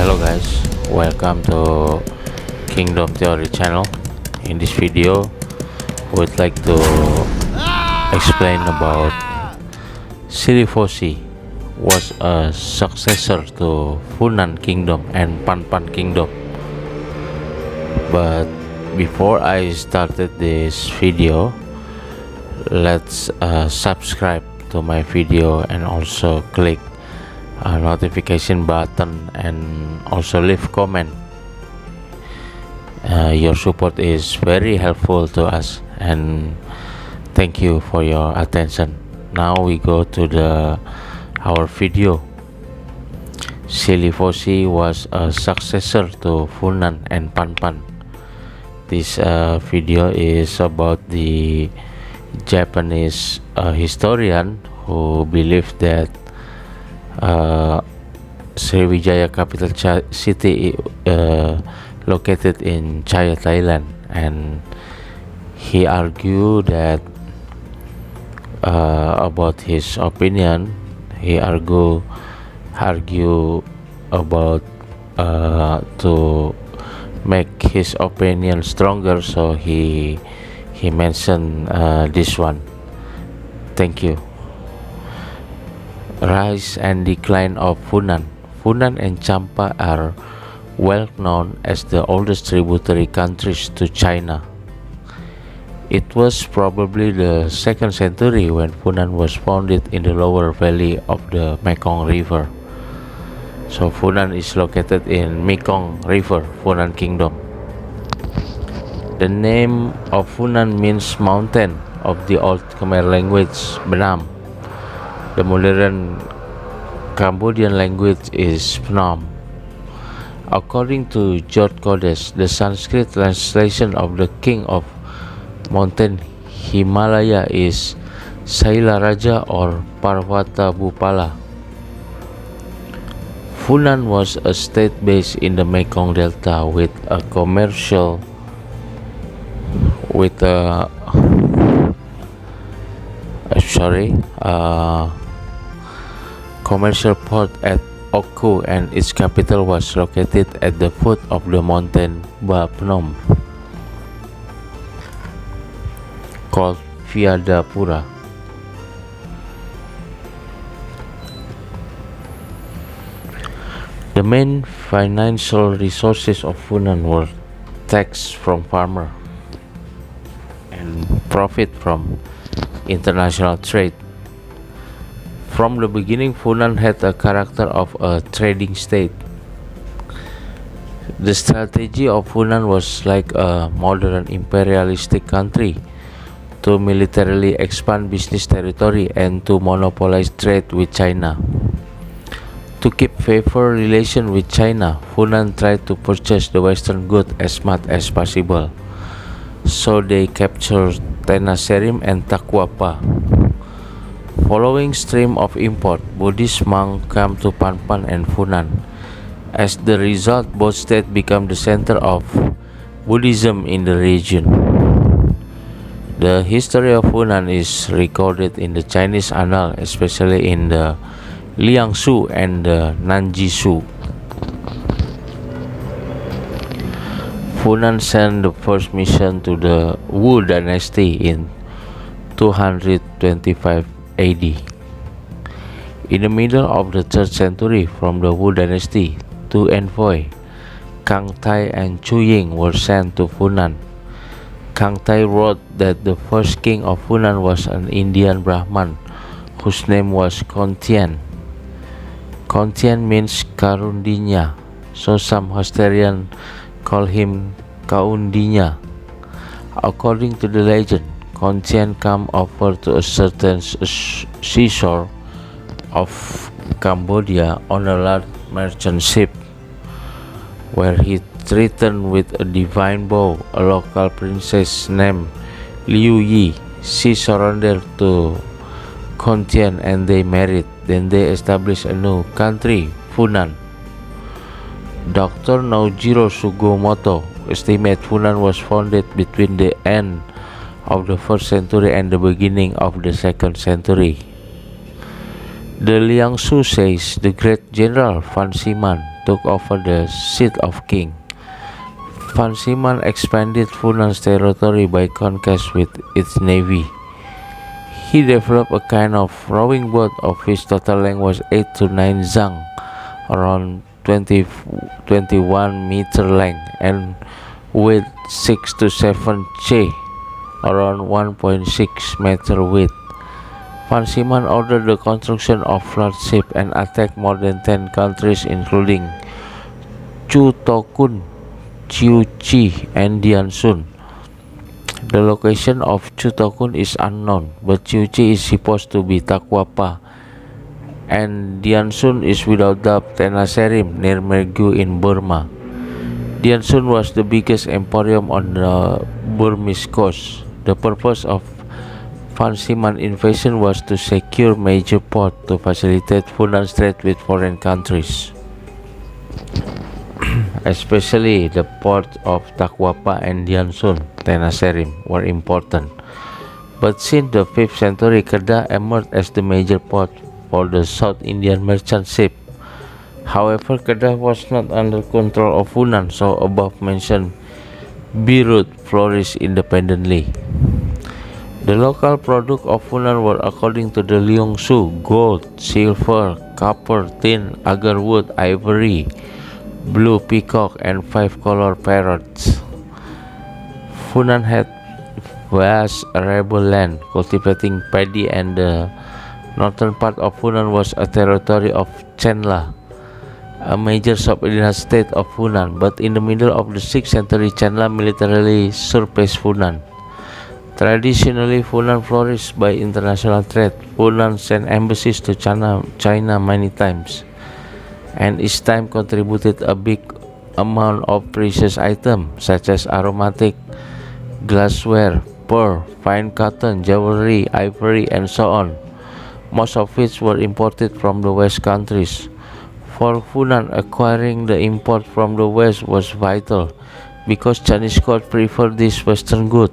Hello guys, welcome to Kingdom Theory channel. In this video, we'd like to explain about Srivijaya was a successor to Funan Kingdom and Pan Kingdom. But before I started this video, let's subscribe to my video and also click notification button and also leave comment. Your support is very helpful to us, and thank you for your attention. Now we go to our video. Srivijaya was a successor to Funan and Pan. This video is about the Japanese historian who believed that Srivijaya capital city located in Chaya, Thailand, and he argued that about his opinion. He argue about to make his opinion stronger, so he mentioned this one. Thank you. Rise and decline of Funan. Funan and Champa are well known as the oldest tributary countries to China. It was probably the 2nd century when Funan was founded in the lower valley of the Mekong River. So Funan is located in Mekong River, Funan Kingdom. The name of Funan means mountain of the old Khmer language, Benam. The modern Cambodian language is Phnom. According to George Kodesh, the Sanskrit translation of the king of mountain Himalaya is Saila Raja or Parvata Bhupala. Funan was a state based in the Mekong Delta with a commercial port at Oku, and its capital was located at the foot of the mountain Ba Phnom, called Vyadapura. The main financial resources of Funan were tax from farmers and profit from international trade. From the beginning, Funan had a character of a trading state. The strategy of Funan was like a modern imperialistic country, to militarily expand business territory and to monopolize trade with China. To keep favor relation with China, Funan tried to purchase the Western goods as much as possible. So they captured Tenasserim and Tacuapa. Following stream of import, Buddhist monks came to Pan and Funan. As the result, both states became the center of Buddhism in the region. The history of Funan is recorded in the Chinese annals, especially in the Liangsu and the Nanjishu. Funan sent the first mission to the Wu dynasty in 225 AD. In the middle of the 3rd century, from the Wu dynasty, 2 envoys, Kang Tai and Chu Ying, were sent to Funan. Kang Tai wrote that the first king of Funan was an Indian Brahman whose name was Kaundinya. Kaundinya means Kaundinya, so some historians call him Kaundinya. According to the legend, Kaundinya came over to a certain seashore of Cambodia on a large merchant ship, where he returned with a divine bow. A local princess named Liu Yi. She surrendered to Kaundinya and they married. Then they established a new country, Funan. Dr. Naojiro Sugimoto estimates Funan was founded between the end of the 1st century and the beginning of the 2nd century. The Liangsu says the great general Fan Siman took over the seat of king. Fan Siman expanded Funan's territory by conquest with its navy. He developed a kind of rowing boat of which total length was 8 to 9 zhang, around 21 meter length, and width 6 to 7 che, around 1.6 meter width. Fan Siman ordered the construction of large ships and attacked more than 10 countries including Chu Tokun, Chiu Chi, and Diansun. The location of Chu Tokun is unknown, but Chiu Chi is supposed to be Takwapa, and Diansun is without doubt Tenasserim near Mergui in Burma. Diansun was the biggest emporium on the Burmese coast. The purpose of Fan Siman invasion was to secure major ports to facilitate Funan's trade with foreign countries. Especially the ports of Takwapa and Diansun, Tenasserim, were important. But since the 5th century, Kedah emerged as the major port for the South Indian merchant ship. However, Kedah was not under control of Funan, so above mentioned Beirut flourished independently. The local products of Funan were, according to the Liangsu, gold, silver, copper, tin, agar wood, ivory, blue peacock, and 5-color parrots. Funan had vast arable land cultivating paddy, and the northern part of Funan was a territory of Chenla, a major subordinate state of Funan. But in the middle of the 6th century, Chenla militarily surpassed Funan. Traditionally, Funan flourished by international trade. Funan sent embassies to China many times, and each time contributed a big amount of precious items such as aromatic, glassware, pearl, fine cotton, jewelry, ivory, and so on, most of which were imported from the West countries. For Funan, acquiring the import from the West was vital because Chinese court preferred this Western good.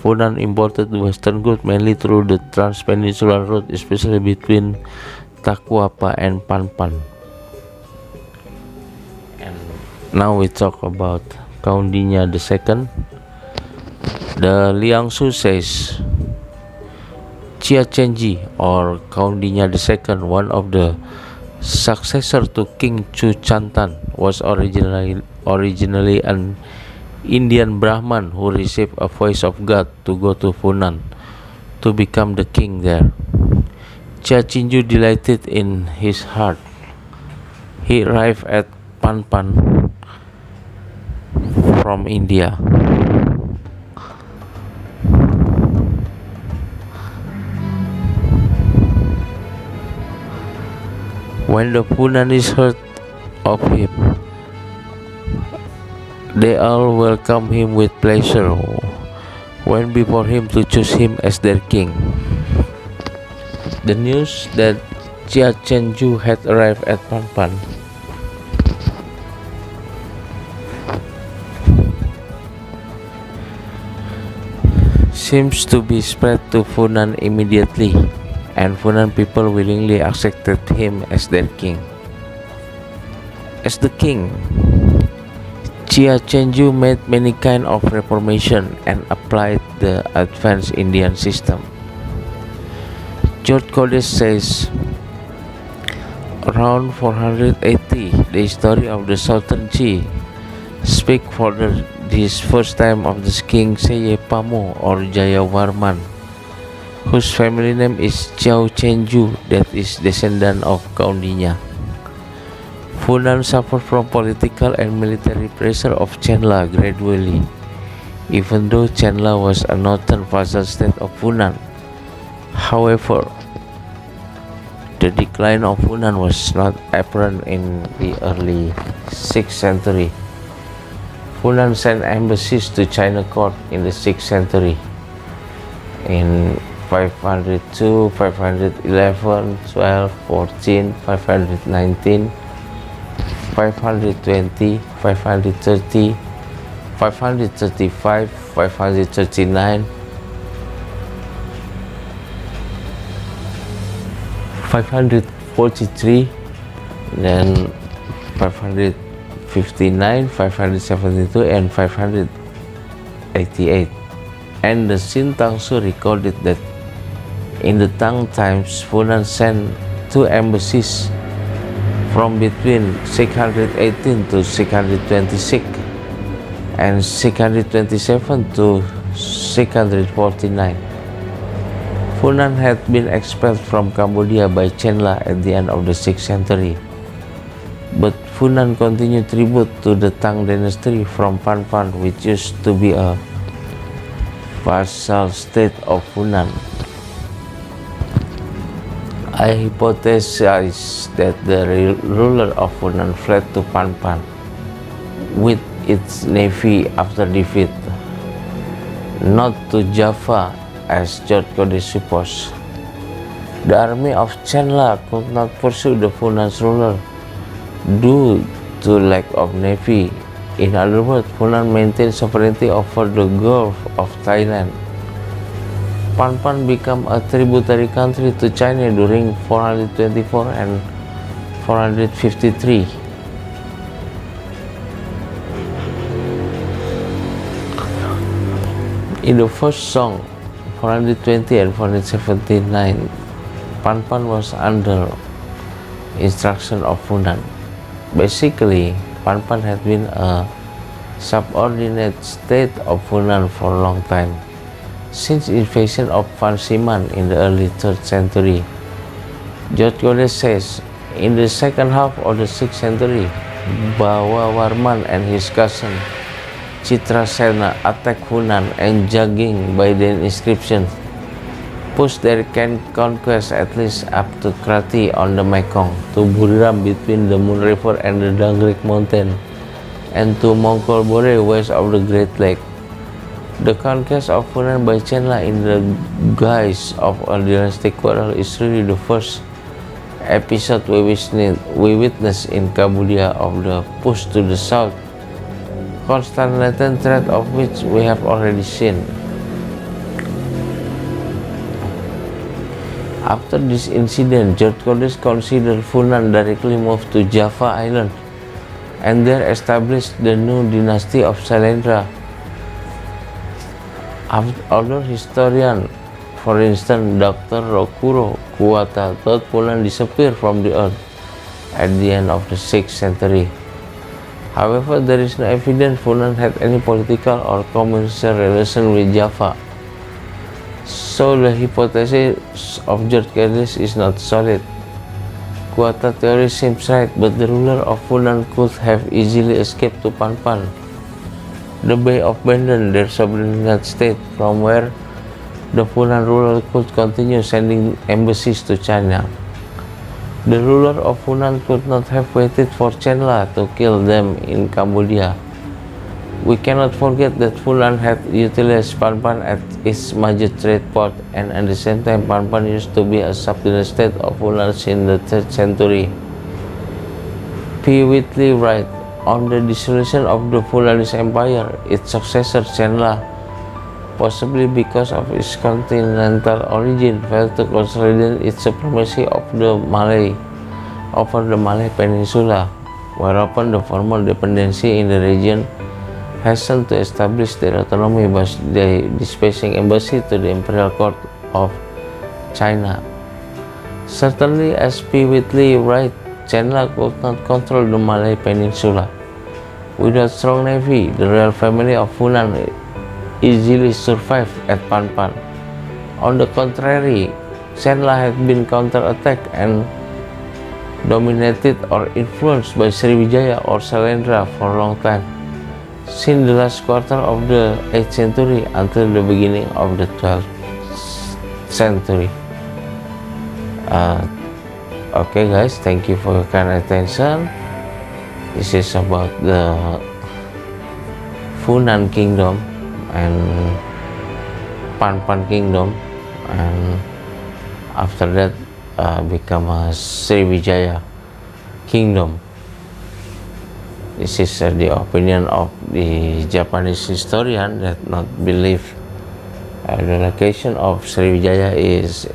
Funan imported the Western good mainly through the Trans-Peninsular Route, especially between Takwapa and Panpan. And now we talk about Kaundinya II. The Liangsu says Chia Chenji, or Kaundinya II, one of the successor to King Chu Chantan, was originally an Indian Brahman who received a voice of God to go to Funan to become the king there. Chia Chinju delighted in his heart. He arrived at Panpan from India. When the Funanis heard of him, they all welcomed him with pleasure, went before him to choose him as their king. The news that Chia Chenju had arrived at Panpan seems to be spread to Funan immediately, and Funan people willingly accepted him as their king. As the king, Chia Chenju made many kinds of reformation and applied the advanced Indian system. George Codes says, around 480, the history of the Southern Chi speak for this first time of the king Seye Pamo or Jayavarman, whose family name is Chiao Chenju, that is descendant of Kaundinya. Funan suffered from political and military pressure of Chenla gradually, even though Chenla was a northern vassal state of Funan. However, the decline of Funan was not apparent in the early 6th century. Funan sent embassies to China court in the 6th century. In 502, 511, 12, 14, 519, 520, 530, 535, 539, 540, 543, then 559, 572, and 588. And the Xin Tangsu recorded that in the Tang times, Funan sent 2 embassies from between 618 to 626 and 627 to 649. Funan had been expelled from Cambodia by Chenla at the end of the 6th century, but Funan continued tribute to the Tang dynasty from Panpan, which used to be a vassal state of Funan. I hypothesize that the ruler of Funan fled to Panpan with its navy after defeat, not to Java as George Kodesh supposed. The army of Chenla could not pursue the Funan's ruler due to lack of navy. In other words, Funan maintained sovereignty over the Gulf of Thailand. Panpan became a tributary country to China during 424 and 453. In the first song, 420 and 479, Panpan was under instruction of Funan. Basically, Panpan had been a subordinate state of Funan for a long time, since invasion of Van Siman in the early 3rd century. George Kodesh says, in the second half of the 6th century, Bawa Warman and his cousin Chitrasena attacked Funan, and judging by the inscription, pushed their conquest at least up to Krati on the Mekong, to Buriram between the Moon River and the Dangrek Mountain, and to Mongkol Bore west of the Great Lake. The conquest of Funan by Chenla in the guise of a dynastic quarrel is really the first episode we witness in Cambodia of the push to the south, constant latent threat of which we have already seen. After this incident, George Kodesh considered Funan directly moved to Java Island and there established the new dynasty of Sailendra. Other historians, for instance Dr. Rokuro Kuwata, thought Funan disappeared from the earth at the end of the 6th century. However, there is no evidence Funan had any political or commercial relation with Java, so the hypothesis of George Kodesh is not solid. Kuwata theory seems right, but the ruler of Funan could have easily escaped to Panpan, the Bay of Benden, their subordinate state, from where the Funan ruler could continue sending embassies to China. The ruler of Funan could not have waited for Chenla to kill them in Cambodia. We cannot forget that Funan had utilized Panpan as its major trade port, and at the same time Panpan used to be a subordinate state of Funan in the 3rd century. P. Whitley writes, on the dissolution of the Fulanese Empire, its successor Chenla, possibly because of its continental origin, failed to consolidate its supremacy of the Malay over the Malay Peninsula, whereupon the former dependency in the region hastened to establish their autonomy by dispatching embassy to the imperial court of China. Certainly, as P. Whitley writes, Chenla could not control the Malay Peninsula. Without strong navy, the royal family of Funan easily survived at Panpan. On the contrary, Chenla had been counterattacked and dominated or influenced by Srivijaya or Sailendra for a long time, since the last quarter of the 8th century until the beginning of the 12th century. Okay guys, thank you for your kind attention. This is about the Funan Kingdom and Panpan Kingdom, and after that become a Srivijaya Kingdom. This is the opinion of the Japanese historian that not believe the location of Srivijaya is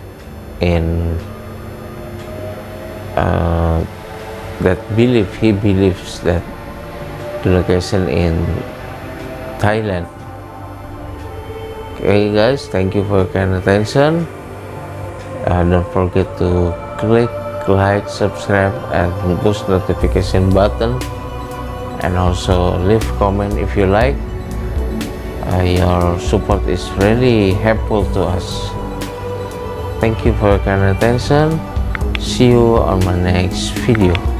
in that he believes that the location in Thailand. Okay guys, thank you for your kind attention. Don't forget to click like, subscribe and push notification button, and also leave comment if you like. Your support is really helpful to us. Thank you for your kind attention. See you on my next video.